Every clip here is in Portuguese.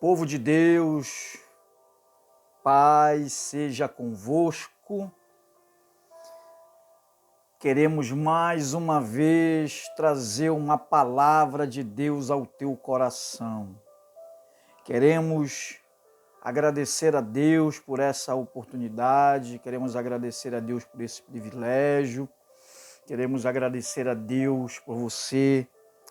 Povo de Deus, paz seja convosco. Queremos mais uma vez trazer uma palavra de Deus ao teu coração. Queremos agradecer a Deus por essa oportunidade, queremos agradecer a Deus por esse privilégio, queremos agradecer a Deus por você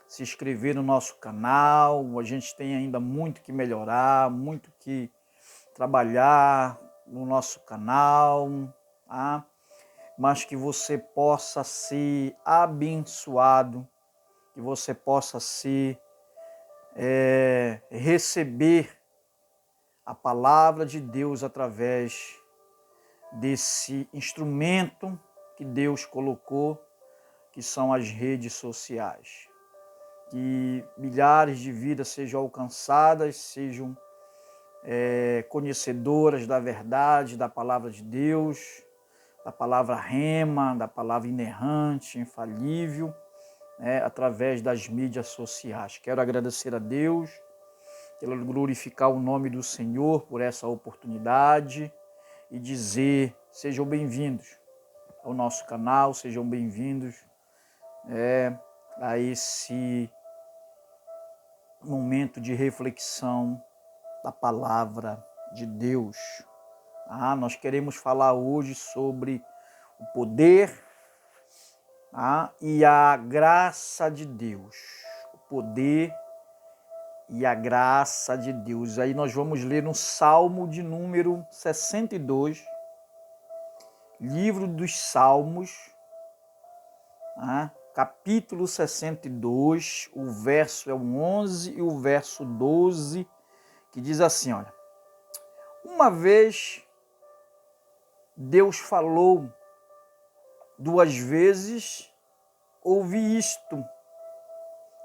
se inscrever no nosso canal. A gente tem ainda muito que melhorar, muito que trabalhar no nosso canal, tá? Mas que você possa ser abençoado, que você possa receber a palavra de Deus através desse instrumento que Deus colocou, que são as redes sociais. Que milhares de vidas sejam alcançadas, sejam conhecedoras da verdade, da palavra de Deus, da palavra rema, da palavra inerrante, infalível, através das mídias sociais. Quero agradecer a Deus, quero glorificar o nome do Senhor por essa oportunidade e dizer: sejam bem-vindos ao nosso canal, sejam bem-vindos a esse momento de reflexão da palavra de Deus. Nós queremos falar hoje sobre o poder e a graça de Deus. O poder e a graça de Deus. Aí nós vamos ler no Salmo de número 62, livro dos Salmos, capítulo 62, o verso é o 11 e o verso 12, que diz assim, olha: uma vez Deus falou, duas vezes ouvi isto,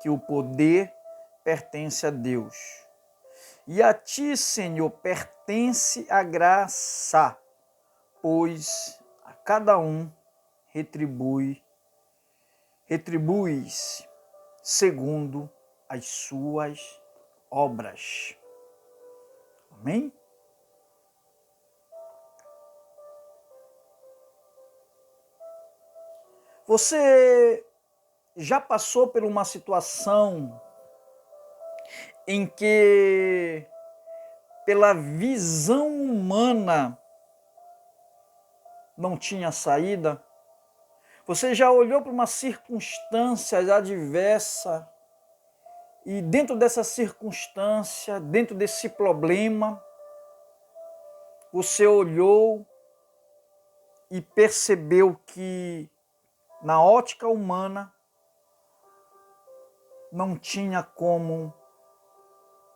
que o poder pertence a Deus. E a ti, Senhor, pertence a graça, pois a cada um retribuis segundo as suas obras. Amém? Você já passou por uma situação em que, pela visão humana, não tinha saída? Você já olhou para uma circunstância adversa e dentro dessa circunstância, dentro desse problema, você olhou e percebeu que, na ótica humana, não tinha como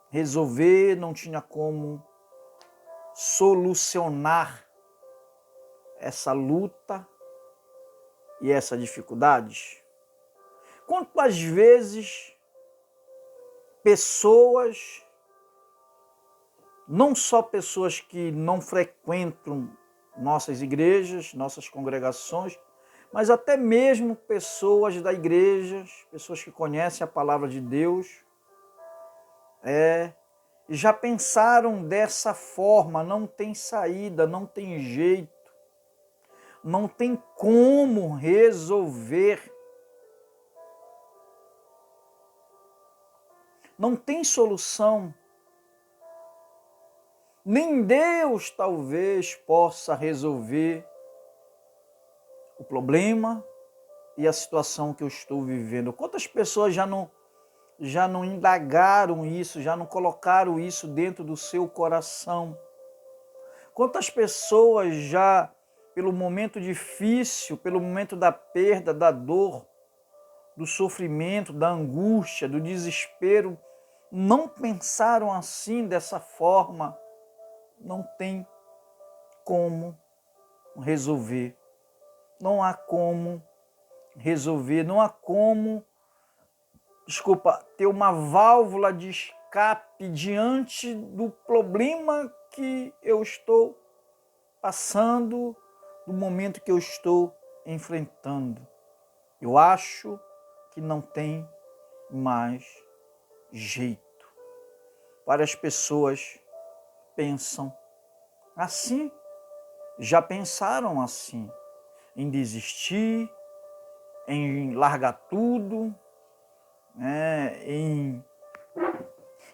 resolver, não tinha como solucionar essa luta e essa dificuldade? Quantas vezes pessoas, não só pessoas que não frequentam nossas igrejas, nossas congregações, mas até mesmo pessoas da igreja, pessoas que conhecem a palavra de Deus, já pensaram dessa forma: não tem saída, não tem jeito, não tem como resolver, não tem solução. Nem Deus talvez possa resolver o problema e a situação que eu estou vivendo. Quantas pessoas já não indagaram isso, já não colocaram isso dentro do seu coração? Quantas pessoas já, pelo momento difícil, pelo momento da perda, da dor, do sofrimento, da angústia, do desespero, não pensaram assim, dessa forma? Não tem como resolver. Não há como resolver, não há como, ter uma válvula de escape diante do problema que eu estou passando, do momento que eu estou enfrentando. Eu acho que não tem mais jeito. Várias pessoas pensam assim, já pensaram assim, em desistir, em largar tudo, né,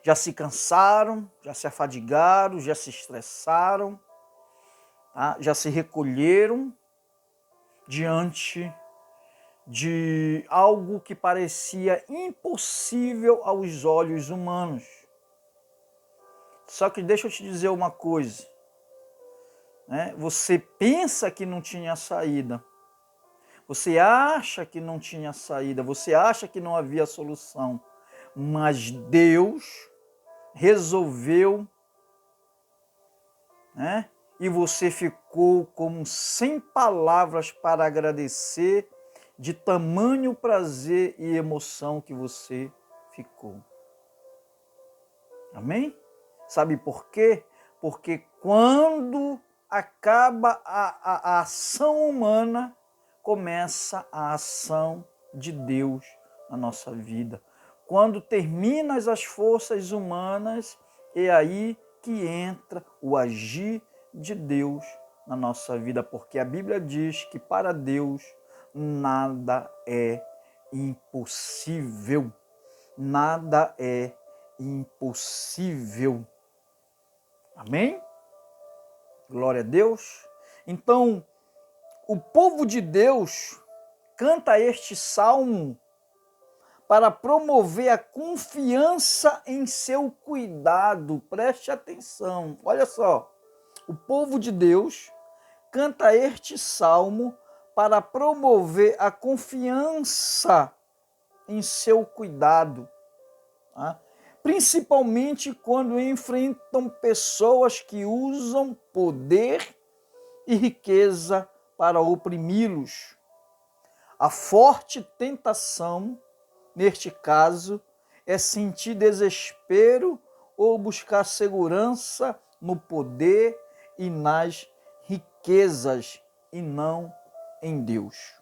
já se cansaram, já se afadigaram, já se estressaram, tá? Já se recolheram diante de algo que parecia impossível aos olhos humanos. Só que deixa eu te dizer uma coisa, né? Você pensa que não tinha saída, você acha que não tinha saída, você acha que não havia solução, mas Deus resolveu, né? E você ficou como sem palavras para agradecer de tamanho prazer e emoção que você ficou. Amém? Sabe por quê? Porque quando acaba a ação humana, começa a ação de Deus na nossa vida. Quando terminam as forças humanas, é aí que entra o agir de Deus na nossa vida, porque a Bíblia diz que para Deus nada é impossível. Nada é impossível. Amém? Glória a Deus. Então, o povo de Deus canta este salmo para promover a confiança em seu cuidado. Preste atenção. Olha só. O povo de Deus canta este salmo para promover a confiança em seu cuidado. Tá? Principalmente quando enfrentam pessoas que usam poder e riqueza para oprimi-los. A forte tentação, neste caso, é sentir desespero ou buscar segurança no poder e nas riquezas e não em Deus.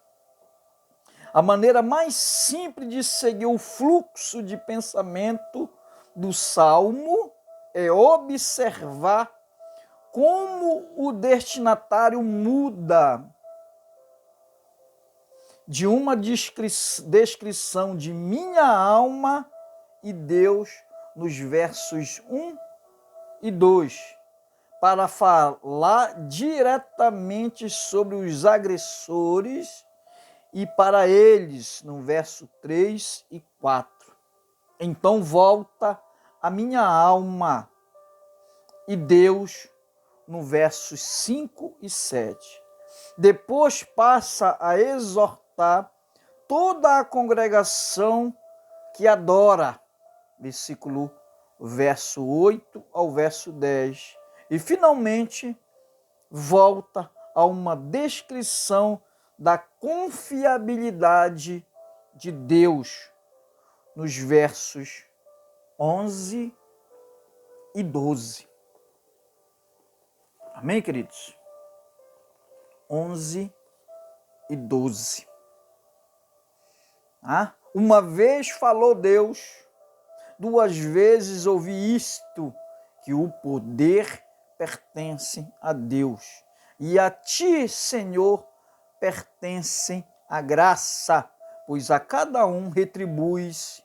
A maneira mais simples de seguir o fluxo de pensamento do Salmo é observar como o destinatário muda de uma descrição de minha alma e Deus nos versos 1 e 2, para falar diretamente sobre os agressores e para eles, no verso 3 e 4. Então volta a minha alma e Deus, no versos 5 e 7. Depois passa a exortar toda a congregação que adora, verso 8 ao verso 10. E finalmente volta a uma descrição da confiabilidade de Deus nos versos 11 e 12. Amém, queridos? 11 e 12. Uma vez falou Deus, duas vezes ouvi isto, que o poder pertence a Deus, e a ti, Senhor, pertence a graça, pois a cada um retribuis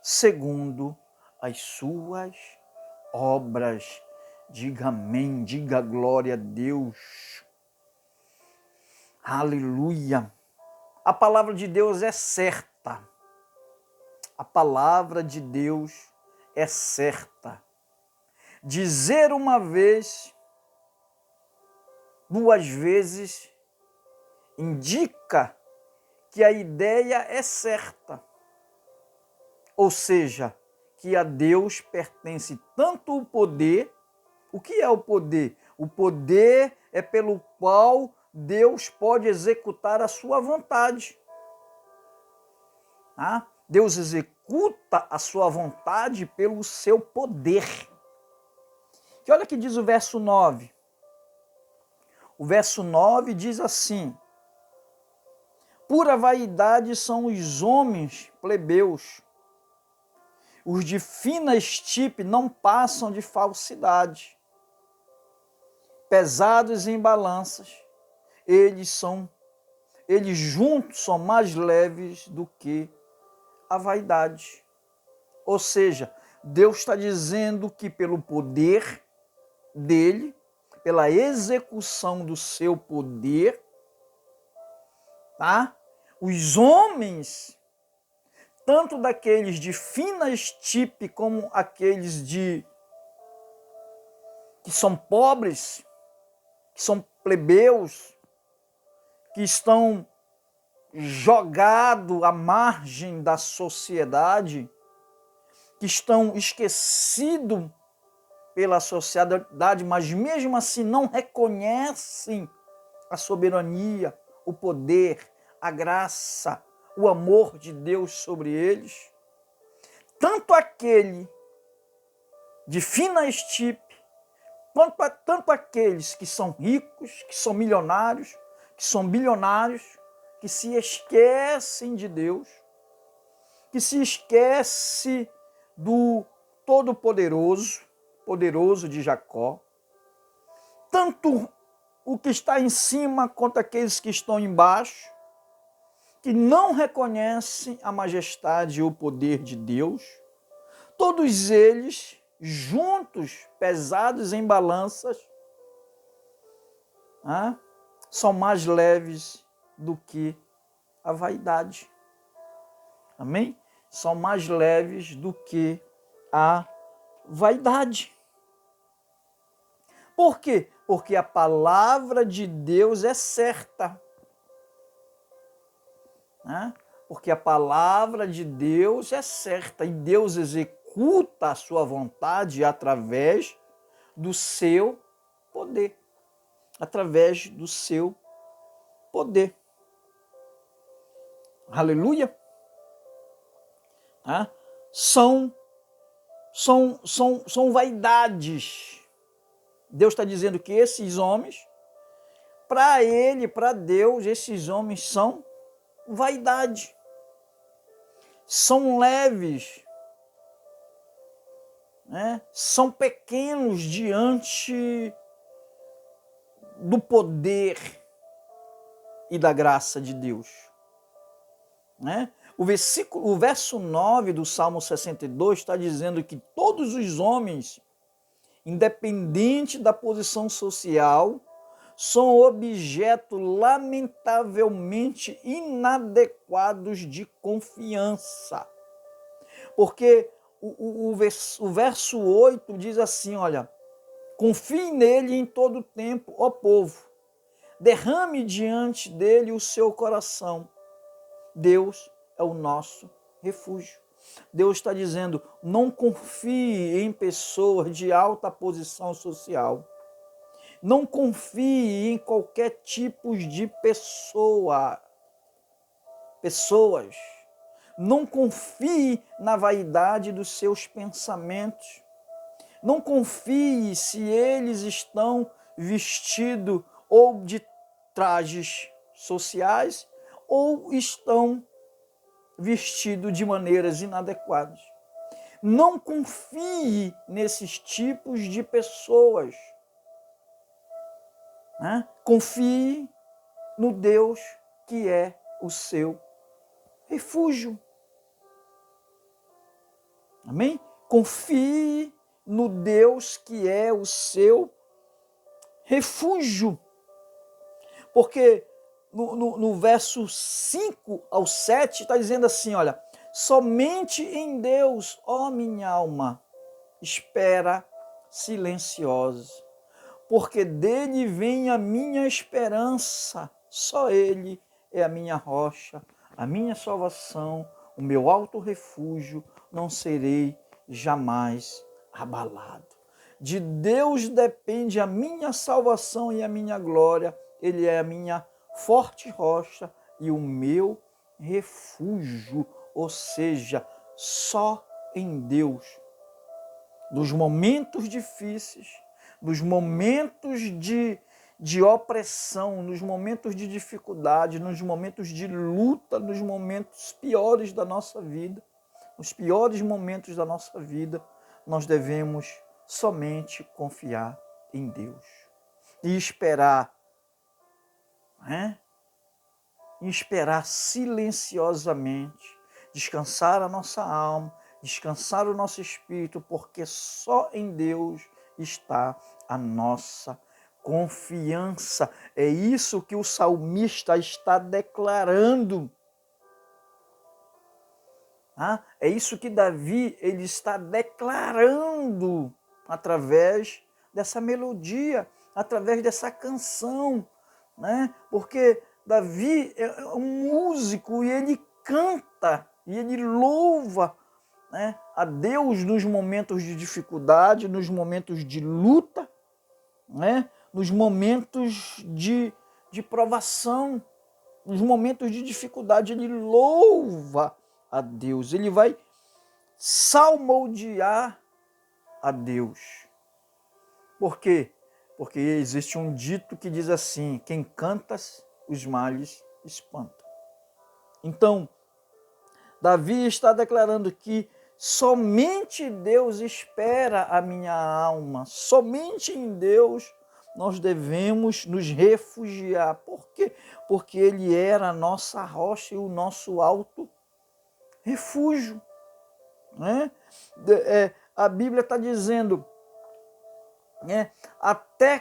segundo as suas obras. Diga amém, diga glória a Deus. Aleluia. A palavra de Deus é certa. A palavra de Deus é certa. Dizer uma vez, duas vezes, indica que a ideia é certa. Ou seja, que a Deus pertence tanto o poder. O que é o poder? O poder é pelo qual Deus pode executar a sua vontade. Deus executa a sua vontade pelo seu poder. E olha que diz o verso 9. O verso 9 diz assim: pura vaidade são os homens plebeus, Os de fina estipe não passam de falsidade. Pesados em balanças, eles juntos são mais leves do que a vaidade. Ou seja, Deus está dizendo que pelo poder dele, pela execução do seu poder, tá? Os homens, tanto daqueles de fina estipe como aqueles que são pobres, que são plebeus, que estão jogados à margem da sociedade, que estão esquecidos pela sociedade, mas mesmo assim não reconhecem a soberania, o poder, a graça, o amor de Deus sobre eles. Tanto aquele de fina estipe, tanto aqueles que são ricos, que são milionários, que são bilionários, que se esquecem de Deus, que se esquece do Todo-Poderoso, poderoso de Jacó, tanto o que está em cima quanto aqueles que estão embaixo, que não reconhecem a majestade e o poder de Deus, todos eles juntos, pesados em balanças, são mais leves do que a vaidade. Amém? São mais leves do que a vaidade. Por quê? Porque a palavra de Deus é certa. Porque a palavra de Deus é certa e Deus executa a sua vontade através do seu poder. Através do seu poder. Aleluia! São vaidades. Deus está dizendo que esses homens, para ele, para Deus, esses homens são vaidade. São leves, são pequenos diante do poder e da graça de Deus. O verso 9 do Salmo 62 está dizendo que todos os homens, independente da posição social, são objeto lamentavelmente inadequados de confiança. Porque o verso 8 diz assim, olha, confie nele em todo tempo, ó povo, derrame diante dele o seu coração. Deus é o nosso refúgio. Deus está dizendo, não confie em pessoas de alta posição social. Não confie em qualquer tipo de pessoas. Não confie na vaidade dos seus pensamentos. Não confie se eles estão vestidos ou de trajes sociais ou estão vestidos de maneiras inadequadas. Não confie nesses tipos de pessoas. Confie no Deus que é o seu refúgio. Amém? Confie no Deus que é o seu refúgio. Porque no verso 5 ao 7 está dizendo assim, olha, somente em Deus, ó minha alma, espera silenciosa, porque dele vem a minha esperança, só ele é a minha rocha, a minha salvação, o meu alto refúgio, não serei jamais abalado. De Deus depende a minha salvação e a minha glória, ele é a minha forte rocha e o meu refúgio, ou seja, só em Deus. Nos momentos difíceis, nos momentos de opressão, nos momentos de dificuldade, nos momentos de luta, nos momentos piores da nossa vida, nos piores momentos da nossa vida, nós devemos somente confiar em Deus e esperar, né? E esperar silenciosamente, descansar a nossa alma, descansar o nosso espírito, porque só em Deus está a nossa confiança. É isso que o salmista está declarando. É isso que Davi ele está declarando através dessa melodia, através dessa canção, né? Porque Davi é um músico e ele canta e ele louva, né, a Deus nos momentos de dificuldade, nos momentos de luta, né, nos momentos de provação, nos momentos de dificuldade. Ele louva a Deus, ele vai salmodiar a Deus. Por quê? Porque existe um dito que diz assim: quem canta, os males espanta. Então, Davi está declarando que somente Deus espera a minha alma, somente em Deus nós devemos nos refugiar. Por quê? Porque Ele era a nossa rocha e o nosso alto refúgio. Né? A Bíblia está dizendo, né, até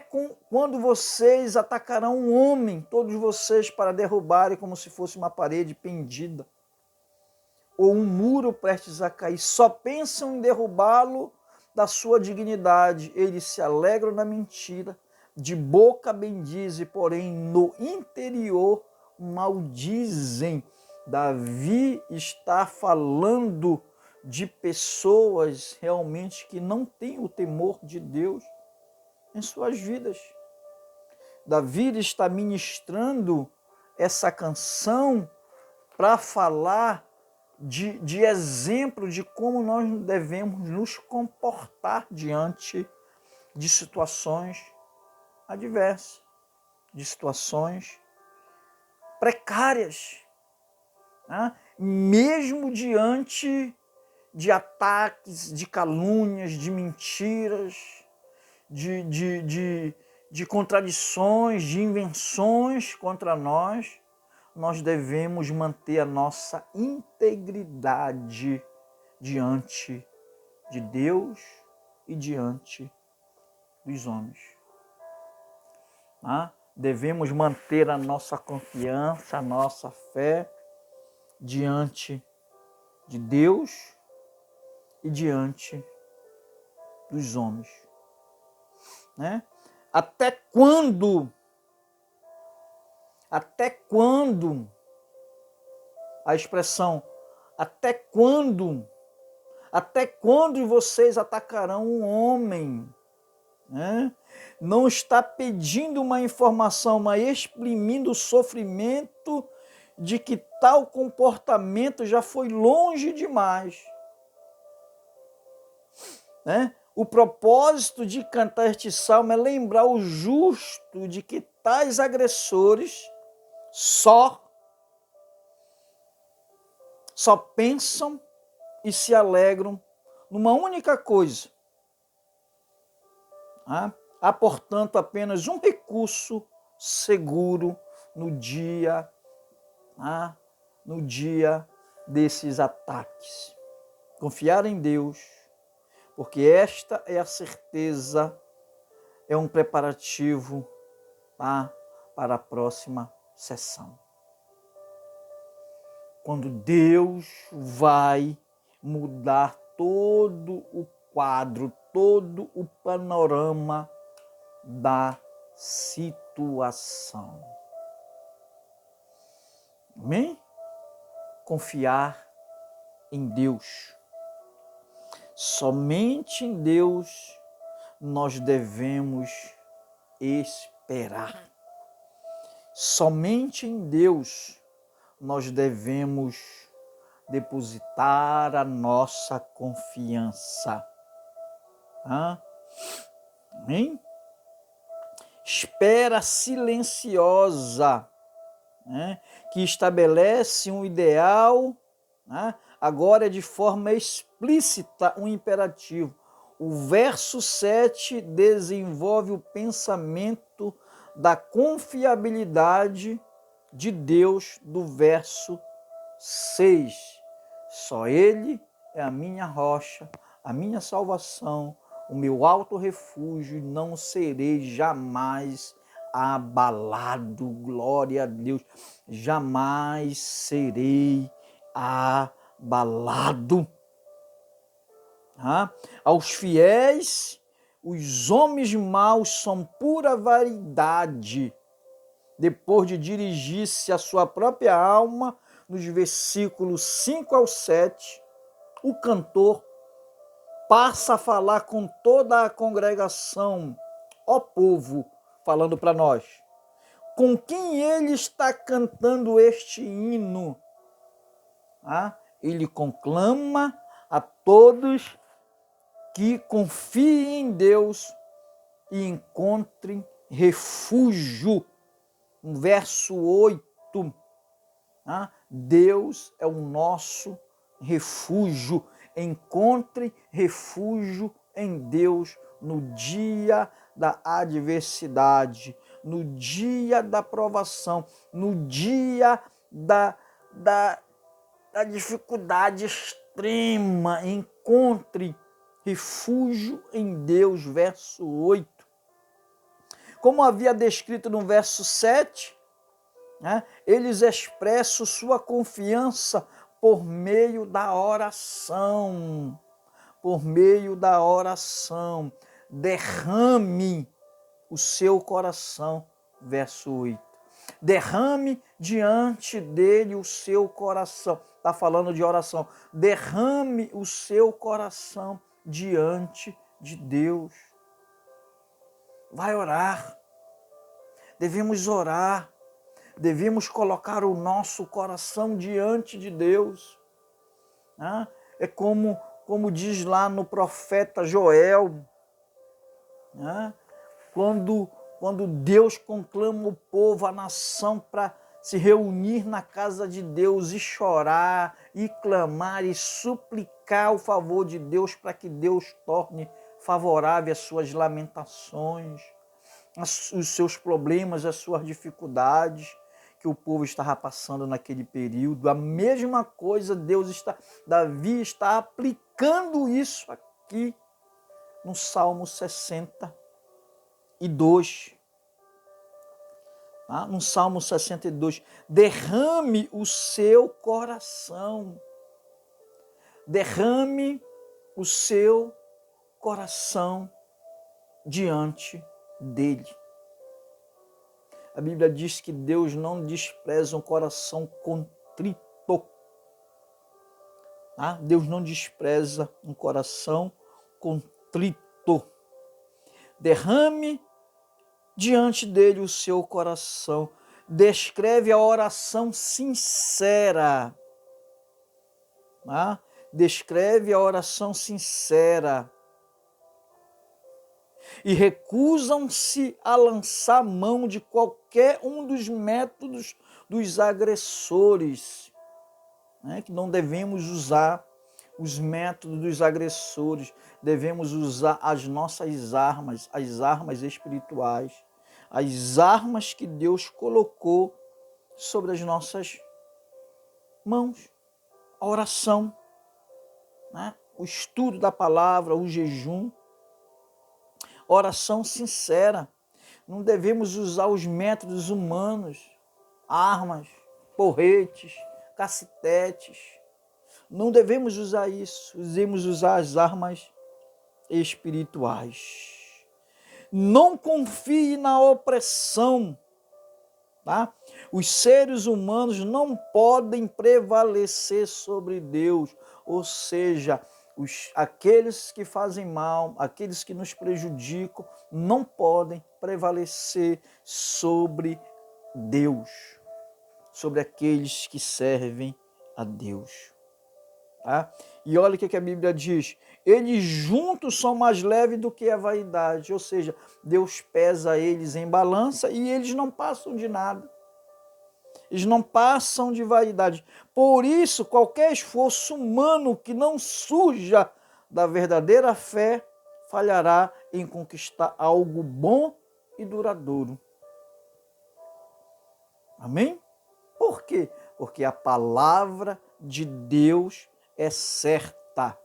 quando vocês atacarão um homem, todos vocês para derrubarem como se fosse uma parede pendida, ou um muro prestes a cair, só pensam em derrubá-lo da sua dignidade. Eles se alegram na mentira, de boca bendizem, porém no interior maldizem. Davi está falando de pessoas realmente que não têm o temor de Deus em suas vidas. Davi está ministrando essa canção para falar de exemplo de como nós devemos nos comportar diante de situações adversas, de situações precárias, né? Mesmo diante de ataques, de calúnias, de mentiras, de contradições, de invenções contra nós, nós devemos manter a nossa integridade diante de Deus e diante dos homens. Devemos manter a nossa confiança, a nossa fé diante de Deus e diante dos homens. Né? Até quando a expressão até quando vocês atacarão um homem, né? Não está pedindo uma informação, mas exprimindo o sofrimento de que tal comportamento já foi longe demais, né? O propósito de cantar este salmo é lembrar o justo de que tais agressores só pensam e se alegram numa única coisa. Há, portanto, apenas um recurso seguro no dia desses ataques. Confiar em Deus, porque esta é a certeza, é um preparativo para a próxima sessão. Quando Deus vai mudar todo o quadro, todo o panorama da situação. Amém? Confiar em Deus. Somente em Deus nós devemos esperar. Somente em Deus nós devemos depositar a nossa confiança. Amém? Espera silenciosa, né, que estabelece um ideal, né, agora é de forma explícita um imperativo. O verso 7 desenvolve o pensamento da confiabilidade de Deus do verso 6. Só Ele é a minha rocha, a minha salvação, o meu alto refúgio, e não serei jamais abalado. Glória a Deus, jamais serei abalado. Aos fiéis, os homens maus são pura vaidade. Depois de dirigir-se à sua própria alma, nos versículos 5 ao 7, o cantor passa a falar com toda a congregação. Ó povo, falando para nós, com quem ele está cantando este hino? Ele conclama a todos que confiem em Deus e encontrem refúgio. No verso 8, Deus é o nosso refúgio. Encontre refúgio em Deus no dia da adversidade, no dia da provação, no dia da dificuldade extrema. Encontre refúgio em Deus, verso 8. Como havia descrito no verso 7, eles expressam sua confiança por meio da oração. Por meio da oração. Derrame o seu coração, verso 8. Derrame diante dele o seu coração. Está falando de oração. Derrame o seu coração diante de Deus. Vai orar. Devemos orar. Devemos colocar o nosso coração diante de Deus. É como diz lá no profeta Joel, quando Deus conclama o povo, a nação, para se reunir na casa de Deus e chorar, e clamar, e suplicar o favor de Deus para que Deus torne favorável as suas lamentações, os seus problemas, as suas dificuldades que o povo estava passando naquele período. A mesma coisa Davi está aplicando isso aqui no Salmo 62. No Salmo 62, derrame o seu coração. Derrame o seu coração diante dele. A Bíblia diz que Deus não despreza um coração contrito. Deus não despreza um coração contrito. Derrame diante dele o seu coração. Descreve a oração sincera. Descreve a oração sincera. E recusam-se a lançar mão de qualquer um dos métodos dos agressores. Que não devemos usar os métodos dos agressores, devemos usar as nossas armas, as armas espirituais, as armas que Deus colocou sobre as nossas mãos. A oração, o estudo da palavra, o jejum, oração sincera. Não devemos usar os métodos humanos, armas, porretes, cacetetes. Não devemos usar isso. Devemos usar as armas espirituais. Não confie na opressão. Os seres humanos não podem prevalecer sobre Deus. Ou seja, aqueles que fazem mal, aqueles que nos prejudicam, não podem prevalecer sobre Deus, sobre aqueles que servem a Deus. E olha o que a Bíblia diz: eles juntos são mais leves do que a vaidade. Ou seja, Deus pesa eles em balança e eles não passam de nada. Eles não passam de vaidade. Por isso, qualquer esforço humano que não surja da verdadeira fé falhará em conquistar algo bom e duradouro. Amém? Por quê? Porque a palavra de Deus é certa,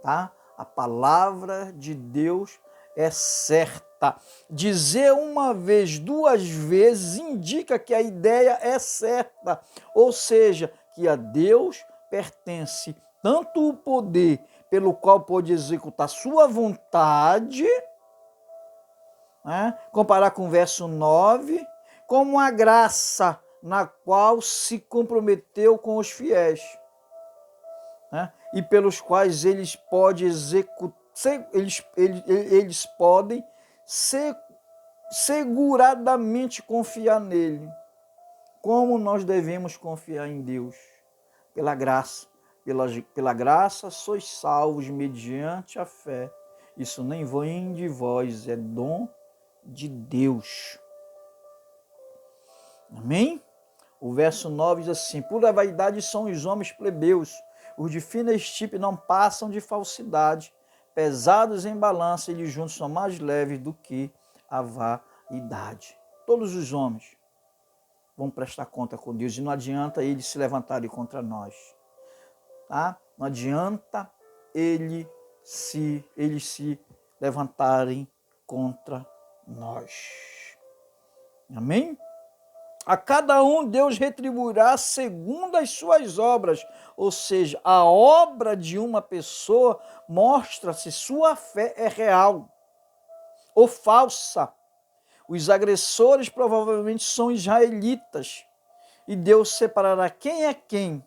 tá? A palavra de Deus é certa. Dizer uma vez, duas vezes, indica que a ideia é certa. Ou seja, que a Deus pertence tanto o poder pelo qual pode executar sua vontade, né? Comparar com o verso 9, como a graça na qual se comprometeu com os fiéis, né? E pelos quais eles podem seguradamente confiar nele. Como nós devemos confiar em Deus? Pela graça. Pela graça sois salvos mediante a fé. Isso nem vem de vós, é dom de Deus. Amém? O verso 9 diz assim: pura vaidade são os homens plebeus, os de fina estipe não passam de falsidade, pesados em balança, eles juntos são mais leves do que a vaidade. Todos os homens vão prestar conta com Deus e não adianta eles se levantarem contra nós. Tá? Não adianta eles se levantarem contra nós. Amém? A cada um Deus retribuirá segundo as suas obras, ou seja, a obra de uma pessoa mostra se sua fé é real ou falsa. Os agressores provavelmente são israelitas e Deus separará quem é quem.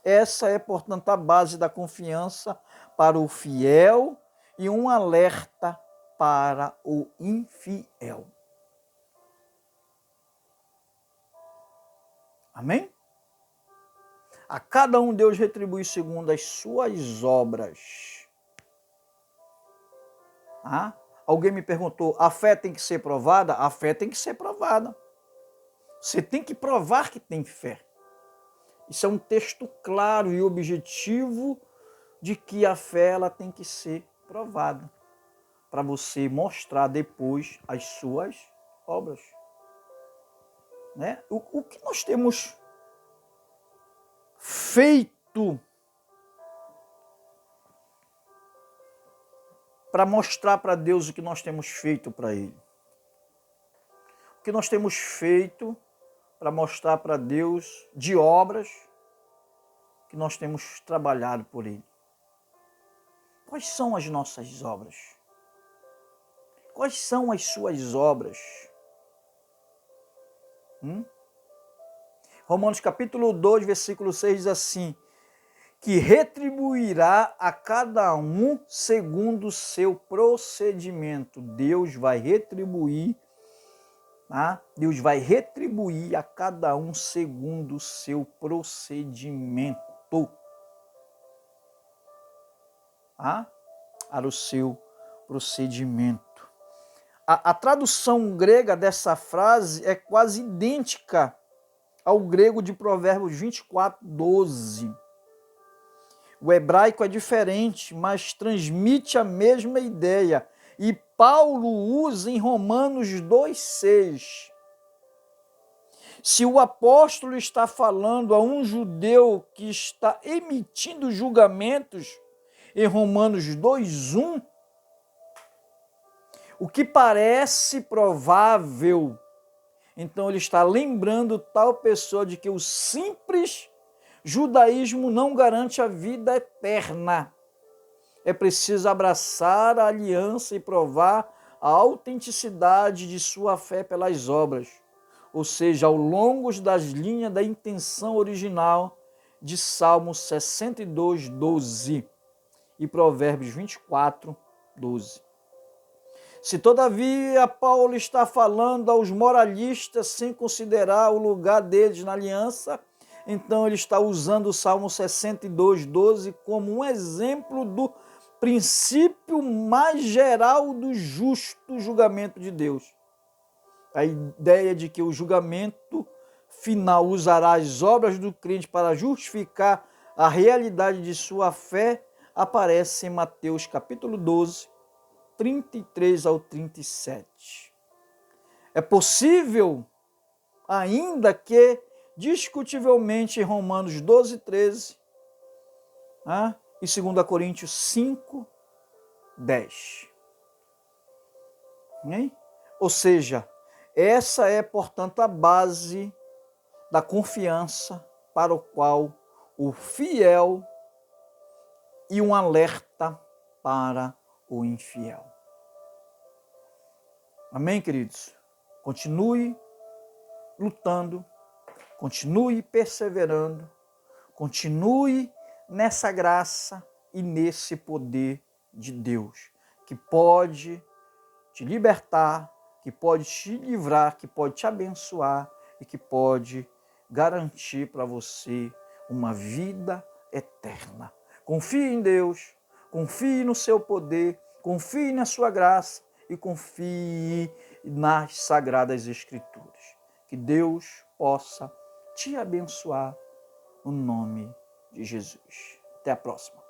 Essa é, portanto, a base da confiança para o fiel e um alerta para o infiel. Amém? A cada um Deus retribui segundo as suas obras. Ah? Alguém me perguntou, a fé tem que ser provada? A fé tem que ser provada. Você tem que provar que tem fé. Isso é um texto claro e objetivo de que a fé ela tem que ser provada. Para você mostrar depois as suas obras. Né? O que nós temos feito para mostrar para Deus o que nós temos feito para Ele? O que nós temos feito para mostrar para Deus de obras que nós temos trabalhado por Ele? Quais são as nossas obras? Quais são as suas obras? Romanos capítulo 2, versículo 6 diz assim, que retribuirá a cada um segundo o seu procedimento. Deus vai retribuir, tá? Deus vai retribuir a cada um segundo o seu procedimento. Tá? Para o seu procedimento. A tradução grega dessa frase é quase idêntica ao grego de Provérbios 24, 12. O hebraico é diferente, mas transmite a mesma ideia. E Paulo usa em Romanos 2, 6. Se o apóstolo está falando a um judeu que está emitindo julgamentos em Romanos 2, 1, o que parece provável, então ele está lembrando tal pessoa de que o simples judaísmo não garante a vida eterna. É preciso abraçar a aliança e provar a autenticidade de sua fé pelas obras, ou seja, ao longo das linhas da intenção original de Salmo 62, 12 e Provérbios 24, 12. Se todavia Paulo está falando aos moralistas sem considerar o lugar deles na aliança, então ele está usando o Salmo 62, 12 como um exemplo do princípio mais geral do justo julgamento de Deus. A ideia de que o julgamento final usará as obras do crente para justificar a realidade de sua fé, aparece em Mateus capítulo 12, 33 ao 37. É possível, ainda que discutivelmente, em Romanos 12, 13, e 2 Coríntios 5, 10. Ou seja, essa é, portanto, a base da confiança para o qual o fiel e um alerta para o infiel. Amém, queridos? Continue lutando, continue perseverando, continue nessa graça e nesse poder de Deus, que pode te libertar, que pode te livrar, que pode te abençoar e que pode garantir para você uma vida eterna. Confie em Deus, confie no seu poder, confie na sua graça e confie nas Sagradas Escrituras. Que Deus possa te abençoar no nome de Jesus. Até a próxima.